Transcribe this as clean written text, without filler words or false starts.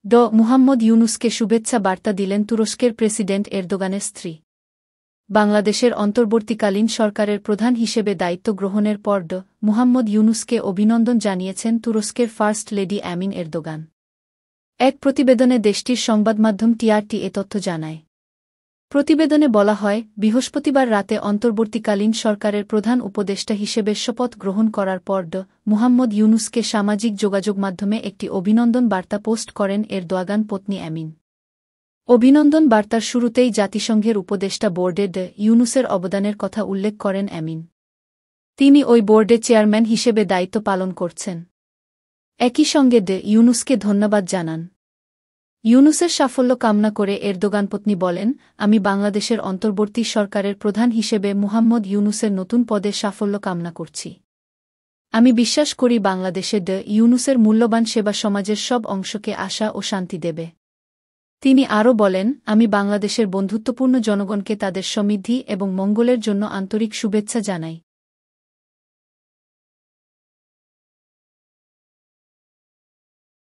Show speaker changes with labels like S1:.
S1: মুহাম্মদ ইউনুসকে শুভেচ্ছা বার্তা দিলেন তুরস্কের প্রেসিডেন্ট এরদোগানের স্ত্রী। বাংলাদেশের অন্তর্বর্তীকালীন সরকারের প্রধান হিসেবে দায়িত্ব গ্রহণের পর মুহাম্মদ ইউনুসকে অভিনন্দন জানিয়েছেন তুরস্কের ফার্স্ট লেডি এমিন এরদোগান। এক প্রতিবেদনে দেশটির সংবাদমাধ্যম টিআরটি এ তথ্য জানায়। প্রতিবেদনে বলা হয়, বৃহস্পতিবার রাতে অন্তর্বর্তীকালীন সরকারের প্রধান উপদেষ্টা হিসেবে শপথ গ্রহণ করার পর মুহাম্মদ ইউনুসকে সামাজিক যোগাযোগ মাধ্যমে একটি অভিনন্দন বার্তা পোস্ট করেন এরদোয়ান পত্নী এমিন। অভিনন্দন বার্তার শুরুতেই জাতিসংঘের উপদেষ্টা বোর্ডে ইউনুসের অবদানের কথা উল্লেখ করেন এমিন। তিনি ওই বোর্ডের চেয়ারম্যান হিসেবে দায়িত্ব পালন করছেন। একই সঙ্গে ইউনুসকে ধন্যবাদ জানান। ইউনুসের সাফল্য কামনা করে এরদোগান পত্নী বলেন, আমি বাংলাদেশের অন্তর্বর্তী সরকারের প্রধান হিসেবে মুহাম্মদ ইউনুসের নতুন পদে সাফল্য কামনা করছি। আমি বিশ্বাস করি বাংলাদেশে ইউনুসের মূল্যবান সেবা সমাজের সব অংশকে আশা ও শান্তি দেবে। তিনি আরও বলেন, আমি বাংলাদেশের বন্ধুত্বপূর্ণ জনগণকে তাদের সমৃদ্ধি এবং মঙ্গলের জন্য আন্তরিক শুভেচ্ছা জানাই।